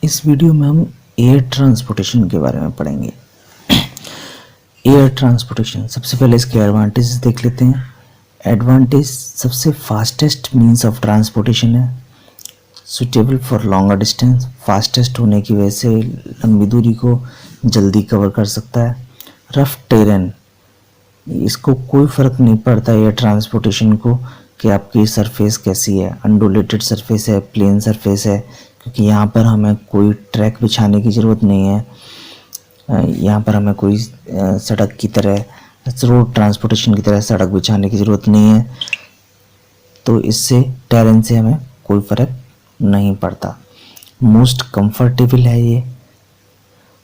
इस वीडियो में हम एयर ट्रांसपोर्टेशन के बारे में पढ़ेंगे। एयर ट्रांसपोर्टेशन, सबसे पहले इसके एडवांटेजेस देख लेते हैं। एडवांटेज, सबसे फास्टेस्ट मींस ऑफ ट्रांसपोर्टेशन है, suitable for longer distance, fastest होने की वजह से लंबी दूरी को जल्दी कवर कर सकता है। रफ टेरेन, इसको कोई फ़र्क नहीं पड़ता एयर ट्रांसपोर्टेशन को कि आपकी सरफेस कैसी है, अनडुलेटेड सरफेस है, प्लेन सरफेस है, क्योंकि यहाँ पर हमें कोई ट्रैक बिछाने की ज़रूरत नहीं है। यहाँ पर हमें कोई सड़क की तरह, रोड ट्रांसपोर्टेशन की तरह सड़क बिछाने की ज़रूरत नहीं है, तो इससे टेरेन से हमें कोई फ़र्क नहीं पड़ता। मोस्ट कंफर्टेबल है ये,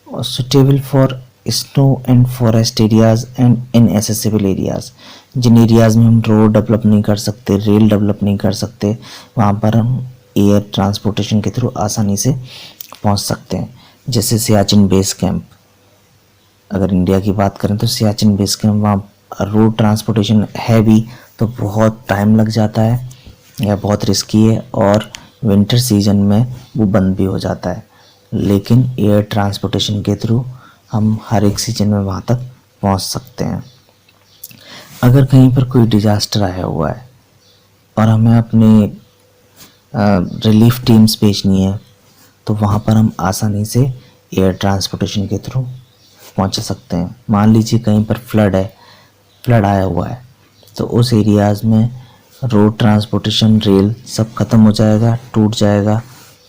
और suitable for snow and forest areas and inaccessible areas. जिन एरियाज़ में हम रोड डेवलप नहीं कर सकते, रेल डेवलप नहीं कर सकते, वहाँ पर हम एयर ट्रांसपोर्टेशन के थ्रू आसानी से पहुँच सकते हैं। जैसे सियाचिन बेस कैंप, अगर इंडिया की बात करें तो सियाचिन बेस कैंप, वहाँ रोड ट्रांसपोर्टेशन है भी तो बहुत टाइम लग जाता है या बहुत रिस्की है, और विंटर सीजन में वो बंद भी हो जाता है। लेकिन एयर ट्रांसपोर्टेशन के थ्रू हम हर एक सीजन में वहाँ तक पहुँच सकते हैं। अगर कहीं पर कोई डिजास्टर आया हुआ है और हमें अपने रिलीफ टीम्स भेजनी है, तो वहाँ पर हम आसानी से एयर ट्रांसपोर्टेशन के थ्रू पहुँच सकते हैं। मान लीजिए कहीं पर फ्लड आया हुआ है, तो उस एरियाज़ में रोड ट्रांसपोर्टेशन, रेल सब ख़त्म हो जाएगा, टूट जाएगा,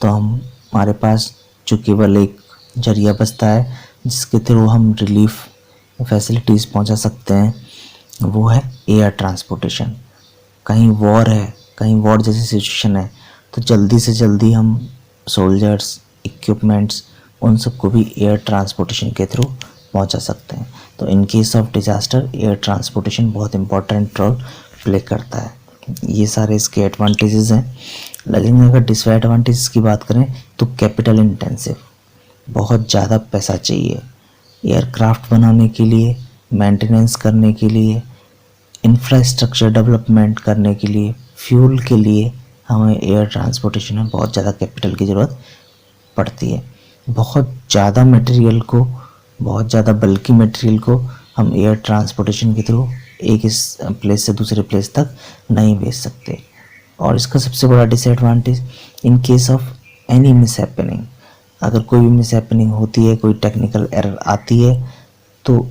तो हमारे पास जो केवल एक जरिया बचता है जिसके थ्रू हम रिलीफ फैसिलिटीज़ पहुंचा सकते हैं, वो है एयर ट्रांसपोर्टेशन। कहीं वॉर है, कहीं वॉर जैसी सिचुएशन है, तो जल्दी से जल्दी हम सोल्जर्स, इक्विपमेंट्स, उन सबको भी एयर ट्रांसपोर्टेशन के थ्रू पहुंचा सकते हैं। तो in case of disaster air transportation बहुत इम्पोर्टेंट रोल प्ले करता है। ये सारे इसके एडवांटेजेस हैं। लेकिन अगर डिसएडवांटेजेस की बात करें तो कैपिटल इंटेंसिव, बहुत ज़्यादा पैसा चाहिए एयरक्राफ्ट बनाने के लिए, मेंटेनेंस करने के लिए, इंफ्रास्ट्रक्चर डेवलपमेंट करने के लिए, फ्यूल के लिए हमें एयर ट्रांसपोर्टेशन में बहुत ज़्यादा कैपिटल की ज़रूरत पड़ती है। बहुत ज़्यादा मटेरियल को, बहुत ज़्यादा बल्कि मटेरियल को हम एयर ट्रांसपोर्टेशन के थ्रू एक इस प्लेस से दूसरे प्लेस तक नहीं भेज सकते। और इसका सबसे बड़ा disadvantage, in case of any mishappening, अगर कोई भी मिसहैपनिंग होती है, कोई टेक्निकल एरर आती है, तो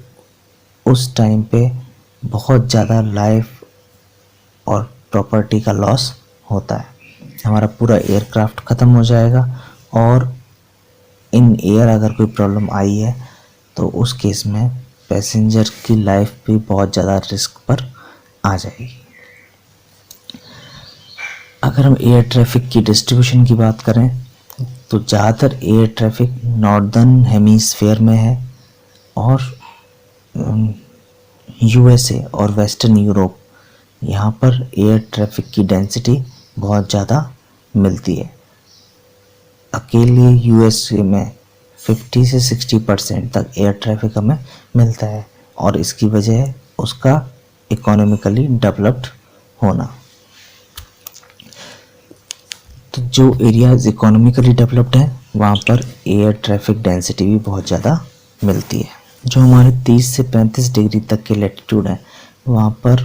उस टाइम पे बहुत ज़्यादा लाइफ और प्रॉपर्टी का लॉस होता है। हमारा पूरा एयरक्राफ्ट ख़त्म हो जाएगा, और इन एयर अगर कोई प्रॉब्लम आई है तो उस केस में पैसेंजर की लाइफ भी बहुत ज़्यादा रिस्क पर आ जाएगी। अगर हम एयर ट्रैफिक की डिस्ट्रीब्यूशन की बात करें तो ज़्यादातर एयर ट्रैफिक नॉर्दर्न हेमीस्फेयर में है, और यूएसए और वेस्टर्न यूरोप, यहाँ पर एयर ट्रैफिक की डेंसिटी बहुत ज़्यादा मिलती है। अकेले यूएसए में 50 से 60% तक एयर ट्रैफिक हमें मिलता है, और इसकी वजह है उसका इकोनॉमिकली डेवलप्ड होना। तो जो एरियाज इकोनॉमिकली डेवलप्ड हैं वहाँ पर एयर ट्रैफिक डेंसिटी भी बहुत ज़्यादा मिलती है। जो हमारे 30 से 35 डिग्री तक के लैटिट्यूड हैं वहाँ पर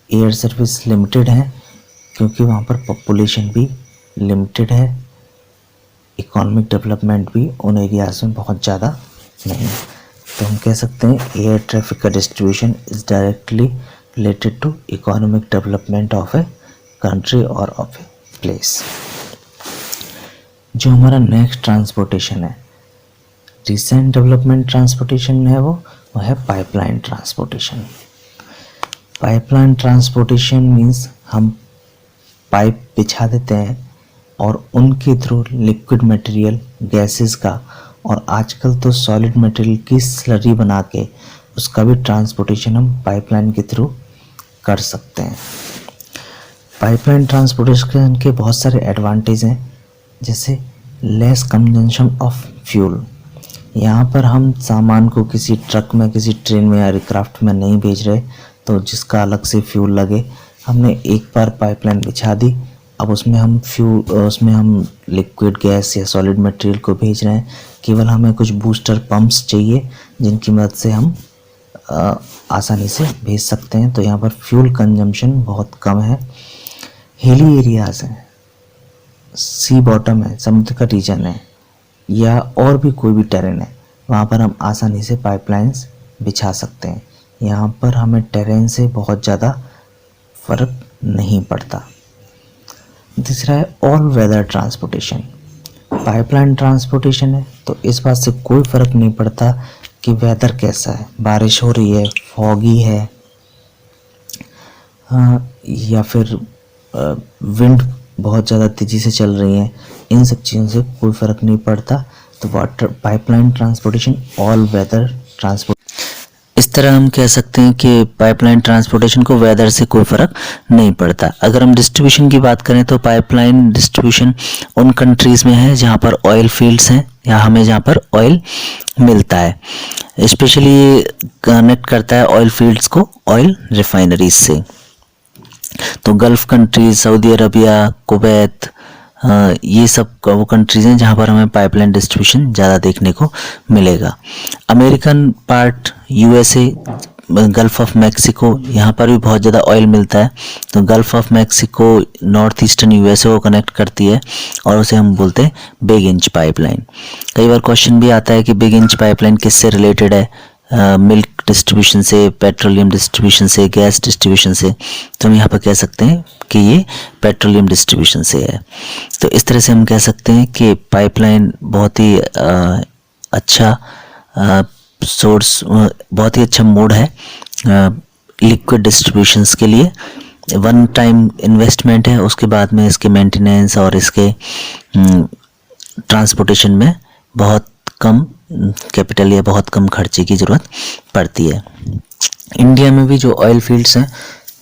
एयर सर्विस लिमिटेड है, क्योंकि वहाँ पर पॉपुलेशन भी लिमिटेड है, इकोनॉमिक डेवलपमेंट भी उन एरियाज में बहुत ज़्यादा नहीं है। तो हम कह सकते हैं एयर ट्रैफिक का distribution is directly related to economic development of a country और ऑफ ए प्लेस। जो हमारा नेक्स्ट ट्रांसपोर्टेशन है, रिसेंट डेवलपमेंट ट्रांसपोर्टेशन है, वो है pipeline transportation. Pipeline transportation means हम पाइप बिछा देते हैं और उनके थ्रू लिक्विड मटेरियल, गैसेस का, और आजकल तो सॉलिड मटेरियल की स्लरी बना के उसका भी ट्रांसपोर्टेशन हम पाइपलाइन के थ्रू कर सकते हैं। पाइपलाइन ट्रांसपोर्टेशन के बहुत सारे एडवांटेज हैं, जैसे लेस कंजम्पशन ऑफ फ्यूल। यहाँ पर हम सामान को किसी ट्रक में, किसी ट्रेन में या एयरक्राफ्ट में नहीं भेज रहे, तो जिसका अलग से फ्यूल लगे, हमने एक बार पाइपलाइन बिछा दी अब उसमें हम लिक्विड गैस या सॉलिड मटेरियल को भेज रहे हैं। केवल हमें कुछ बूस्टर पंप्स चाहिए जिनकी मदद से हम आसानी से भेज सकते हैं। तो यहाँ पर फ्यूल कंजम्पशन बहुत कम है। हिली एरियाज़ हैं, सी बॉटम है, समुद्र का रीजन है, या और भी कोई भी टेरेन है, वहाँ पर हम आसानी से पाइपलाइंस बिछा सकते हैं। यहाँ पर हमें टेरेन से बहुत ज़्यादा फ़र्क नहीं पड़ता। तीसरा है all weather transportation. Pipeline transportation है तो इस बात से कोई फ़र्क नहीं पड़ता कि वेदर कैसा है, बारिश हो रही है, फॉगी है, या फिर विंड बहुत ज़्यादा तेज़ी से चल रही है, इन सब चीज़ों से कोई फ़र्क नहीं पड़ता। तो water pipeline transportation all weather transport. इस तरह हम कह सकते हैं कि पाइपलाइन ट्रांसपोर्टेशन को वेदर से कोई फ़र्क नहीं पड़ता। अगर हम डिस्ट्रीब्यूशन की बात करें तो पाइपलाइन डिस्ट्रीब्यूशन उन कंट्रीज़ में है जहाँ पर ऑयल फील्ड्स हैं या हमें जहाँ पर ऑयल मिलता है। स्पेशली कनेक्ट करता है ऑयल फील्ड्स को ऑयल रिफाइनरीज से। तो gulf countries, Saudi Arabia, Kuwait, ये सब वो कंट्रीज़ हैं जहाँ पर हमें पाइपलाइन डिस्ट्रीब्यूशन ज़्यादा देखने को मिलेगा। American part, USA, gulf of Mexico, यहाँ पर भी बहुत ज़्यादा ऑयल मिलता है। तो gulf of Mexico north eastern USA को कनेक्ट करती है और उसे हम बोलते हैं बिग इंच पाइपलाइन। कई बार क्वेश्चन भी आता है कि बिग इंच पाइपलाइन किससे रिलेटेड है, मिल्क डिस्ट्रीब्यूशन से, पेट्रोलियम डिस्ट्रीब्यूशन से, गैस डिस्ट्रीब्यूशन से। तो हम यहाँ पर कह सकते हैं कि ये पेट्रोलियम डिस्ट्रीब्यूशन से है। तो इस तरह से हम कह सकते हैं कि पाइपलाइन बहुत ही अच्छा सोर्स, बहुत ही अच्छा मोड है लिक्विड डिस्ट्रीब्यूशंस के लिए। वन टाइम इन्वेस्टमेंट है, उसके बाद में इसके मेंटेनेंस और इसके ट्रांसपोर्टेशन में बहुत कम कैपिटल या बहुत कम खर्चे की ज़रूरत पड़ती है। इंडिया में भी जो ऑयल फील्ड्स हैं,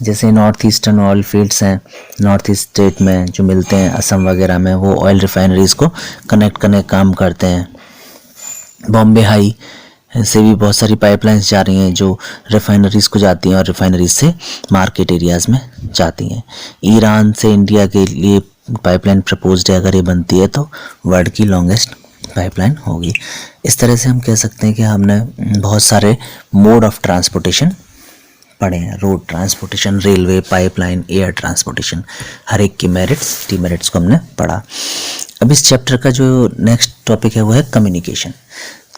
जैसे नॉर्थ ईस्टर्न ऑयल फील्ड्स हैं, नॉर्थ ईस्ट स्टेट में जो मिलते हैं असम वगैरह में, वो ऑयल रिफाइनरीज़ को कनेक्ट करने का काम करते हैं। बॉम्बे हाई से भी बहुत सारी पाइपलाइंस जा रही हैं जो रिफाइनरीज़ को जाती हैं और रिफाइनरीज से मार्केट एरियाज़ में जाती हैं। ईरान से इंडिया के लिए पाइपलाइन प्रपोज्ड है, अगर ये बनती है तो वर्ल्ड की लॉन्गेस्ट पाइपलाइन होगी। इस तरह से हम कह सकते हैं कि हमने बहुत सारे मोड ऑफ ट्रांसपोर्टेशन पढ़े हैं। Road transportation, railway, pipeline, air transportation, हर एक की मेरिट्स, डीमेरिट्स को हमने पढ़ा। अब इस चैप्टर का जो नेक्स्ट टॉपिक है वो है कम्युनिकेशन।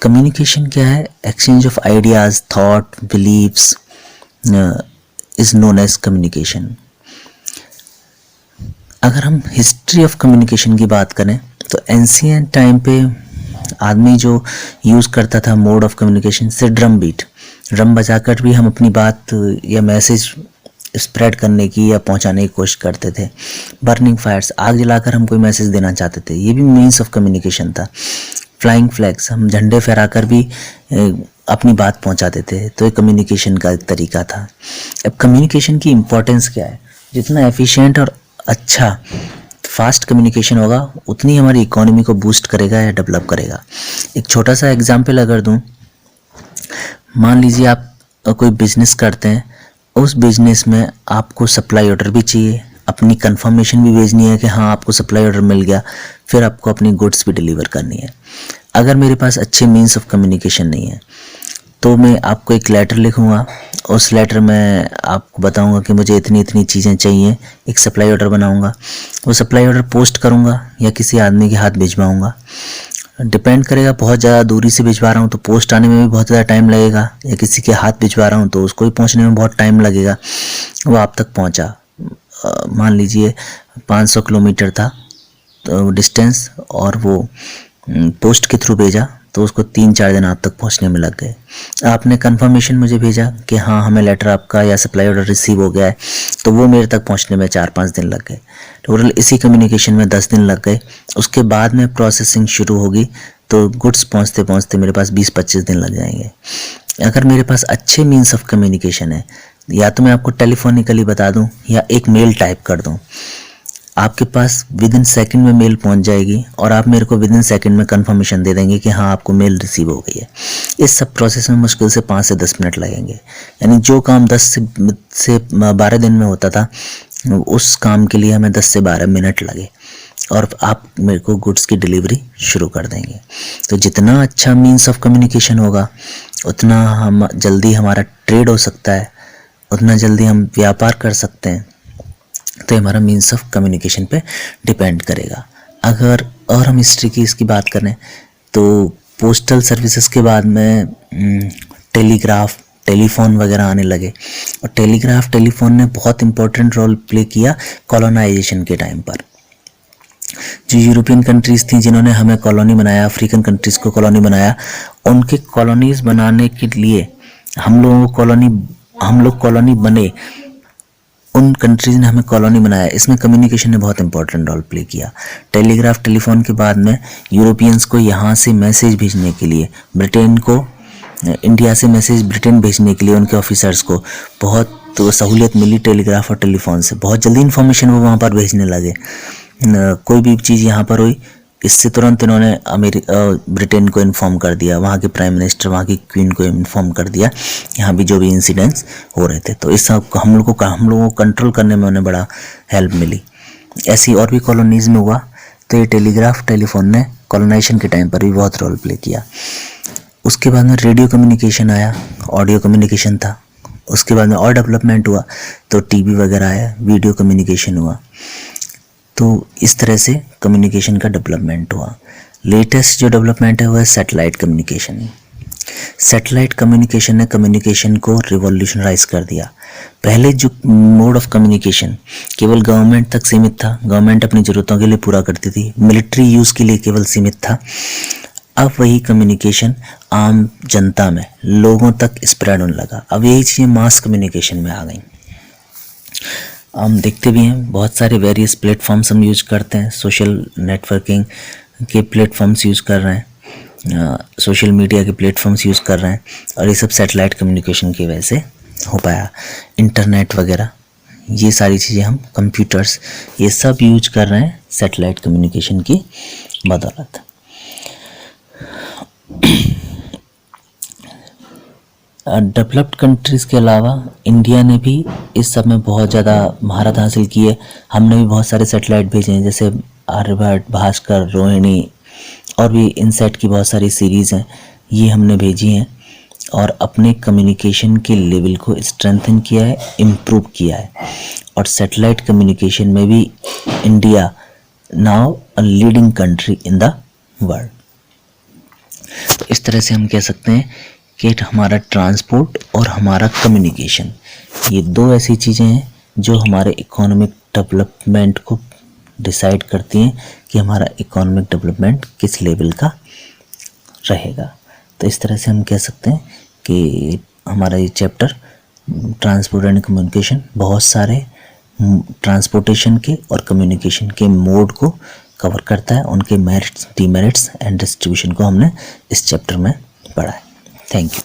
कम्युनिकेशन क्या है? Exchange of ideas, thought, believes is known as communication. अगर हम हिस्ट्री ऑफ कम्युनिकेशन की बात करें तो एंशिएंट टाइम पे आदमी जो यूज़ करता था मोड ऑफ कम्युनिकेशन से ड्रम बीट, ड्रम बजाकर भी हम अपनी बात या मैसेज स्प्रेड करने की या पहुंचाने की कोशिश करते थे। बर्निंग फायर्स, आग जलाकर हम कोई मैसेज देना चाहते थे, ये भी मीन्स ऑफ कम्युनिकेशन था। फ्लाइंग फ्लैग्स, हम झंडे फहराकर भी अपनी बात पहुंचाते थे, तो ये कम्युनिकेशन का एक तरीका था। अब कम्युनिकेशन की इम्पोर्टेंस क्या है? जितना एफिशिएंट और अच्छा फास्ट कम्युनिकेशन होगा उतनी हमारी इकोनॉमी को बूस्ट करेगा या डेवलप करेगा। एक छोटा सा एग्जांपल अगर दूं, मान लीजिए आप कोई बिजनेस करते हैं, उस बिजनेस में आपको सप्लाई ऑर्डर भी चाहिए, अपनी कंफर्मेशन भी भेजनी है कि हाँ आपको सप्लाई ऑर्डर मिल गया, फिर आपको अपनी गुड्स भी डिलीवर करनी है। अगर मेरे पास अच्छे मीन्स ऑफ कम्युनिकेशन नहीं है तो मैं आपको एक लेटर लिखूँगा, उस लेटर में आपको बताऊंगा कि मुझे इतनी इतनी चीज़ें चाहिए, एक सप्लाई ऑर्डर बनाऊंगा, वो सप्लाई ऑर्डर पोस्ट करूंगा या किसी आदमी के हाथ भिजवाऊंगा। डिपेंड करेगा, बहुत ज़्यादा दूरी से भिजवा रहा हूँ तो पोस्ट आने में भी बहुत ज़्यादा टाइम लगेगा, या किसी के हाथ भिजवा रहा हूँ तो उसको भी पहुँचने में बहुत टाइम लगेगा। वो आप तक पहुँचा, मान लीजिए 500 किलोमीटर था तो डिस्टेंस, और वो पोस्ट के थ्रू भेजा तो उसको 3-4 दिन आप तक पहुंचने में लग गए। आपने कंफर्मेशन मुझे भेजा कि हाँ हमें लेटर आपका या सप्लाई ऑर्डर रिसीव हो गया है, तो वो मेरे तक पहुंचने में 4-5 दिन लग गए। टोटल इसी कम्युनिकेशन में 10 दिन लग गए। उसके बाद में प्रोसेसिंग शुरू होगी तो गुड्स पहुंचते पहुंचते मेरे पास 20-25 दिन लग जाएंगे। अगर मेरे पास अच्छे मीन्स ऑफ कम्युनिकेशन है, या तो मैं आपको टेलीफोनिकली बता दूँ या एक मेल टाइप कर दूँ, आपके पास विद इन सेकेंड में मेल पहुंच जाएगी और आप मेरे को विद इन सेकेंड में कंफर्मेशन दे देंगे कि हाँ आपको मेल रिसीव हो गई है। इस सब प्रोसेस में मुश्किल से 5 से 10 मिनट लगेंगे। यानी जो काम 10 से 12 दिन में होता था उस काम के लिए हमें 10 से 12 मिनट लगे और आप मेरे को गुड्स की डिलीवरी शुरू कर देंगे। तो जितना अच्छा मीन्स ऑफ कम्युनिकेशन होगा उतना हम जल्दी हमारा ट्रेड हो सकता है, उतना जल्दी हम व्यापार कर सकते हैं। तो हमारा मीन्स ऑफ कम्युनिकेशन पे डिपेंड करेगा। अगर और हम हिस्ट्री की इसकी बात करें तो पोस्टल सर्विसेज के बाद में टेलीग्राफ, टेलीफोन वगैरह आने लगे और टेलीग्राफ, टेलीफोन ने बहुत इंपॉर्टेंट रोल प्ले किया कॉलोनाइजेशन के टाइम पर। जो यूरोपियन कंट्रीज़ थी जिन्होंने हमें कॉलोनी बनाया, अफ्रीकन कंट्रीज़ को कॉलोनी बनाया, उनके कॉलोनीज़ बनाने के लिए हम लोग कॉलोनी बने, उन कंट्रीज़ ने हमें कॉलोनी बनाया। इसमें कम्युनिकेशन ने बहुत इंपॉर्टेंट रोल प्ले किया। टेलीग्राफ, टेलीफोन के बाद में यूरोपियंस को यहाँ से मैसेज भेजने के लिए, ब्रिटेन को इंडिया से मैसेज ब्रिटेन भेजने के लिए उनके ऑफिसर्स को बहुत सहूलियत मिली टेलीग्राफ और टेलीफोन से। बहुत जल्दी इन्फॉर्मेशन वो वहाँ पर भेजने लगे। कोई भी चीज़ यहाँ पर हुई, इससे तुरंत इन्होंने ब्रिटेन को इन्फॉर्म कर दिया, वहाँ के प्राइम मिनिस्टर, वहाँ की क्वीन को इन्फॉर्म कर दिया यहाँ भी जो भी इंसिडेंट्स हो रहे थे। तो इस हम लोगों को कंट्रोल करने में उन्हें बड़ा हेल्प मिली। ऐसी और भी कॉलोनीज़ में हुआ। तो ये टेलीग्राफ, टेलीफोन ने कॉलोनाइजेशन के टाइम पर भी बहुत रोल प्ले किया। उसके बाद में रेडियो कम्युनिकेशन आया, ऑडियो कम्युनिकेशन था। उसके बाद में और डेवलपमेंट हुआ तो टीवी वगैरह आया, वीडियो कम्युनिकेशन हुआ। तो इस तरह से कम्युनिकेशन का डेवलपमेंट हुआ। लेटेस्ट जो डेवलपमेंट है वो है सैटेलाइट कम्युनिकेशन। सैटेलाइट कम्युनिकेशन ने कम्युनिकेशन को रिवॉल्यूशनराइज कर दिया। पहले जो मोड ऑफ कम्युनिकेशन केवल गवर्नमेंट तक सीमित था, गवर्नमेंट अपनी ज़रूरतों के लिए पूरा करती थी, मिलिट्री यूज़ के लिए केवल सीमित था। अब वही कम्युनिकेशन आम जनता में, लोगों तक स्प्रेड होने लगा। अब यही चीज़ें मास कम्युनिकेशन में आ गई। हम देखते भी हैं बहुत सारे वेरियस प्लेटफॉर्म्स हम यूज करते हैं, सोशल नेटवर्किंग के प्लेटफॉर्म्स यूज़ कर रहे हैं, सोशल मीडिया के प्लेटफॉर्म्स यूज़ कर रहे हैं, और ये सब सैटेलाइट कम्युनिकेशन की वजह से हो पाया। इंटरनेट वगैरह, ये सारी चीज़ें, हम कंप्यूटर्स, ये सब यूज कर रहे हैं सैटेलाइट कम्युनिकेशन की बदौलत। डेवलप्ड कंट्रीज़ के अलावा इंडिया ने भी इस सब में बहुत ज़्यादा महारत हासिल की है। हमने भी बहुत सारे सैटेलाइट भेजे हैं, जैसे आर्यभट्ट, भास्कर, रोहिणी, और भी इनसैट की बहुत सारी सीरीज़ हैं, ये हमने भेजी हैं और अपने कम्युनिकेशन के लेवल को स्ट्रेंथन किया है, इम्प्रूव किया है। और सैटेलाइट कम्युनिकेशन में भी India now a leading country in the world. तो इस तरह से हम कह सकते हैं कि हमारा ट्रांसपोर्ट और हमारा कम्युनिकेशन, ये दो ऐसी चीज़ें हैं जो हमारे इकोनॉमिक डेवलपमेंट को डिसाइड करती हैं कि हमारा इकोनॉमिक डेवलपमेंट किस लेवल का रहेगा। तो इस तरह से हम कह सकते हैं कि हमारा ये चैप्टर ट्रांसपोर्ट एंड कम्युनिकेशन बहुत सारे ट्रांसपोर्टेशन के और कम्युनिकेशन के मोड को कवर करता है। उनके मेरिट्स, डीमेरिट्स एंड डिस्ट्रीब्यूशन को हमने इस चैप्टर में पढ़ा है। Thank you.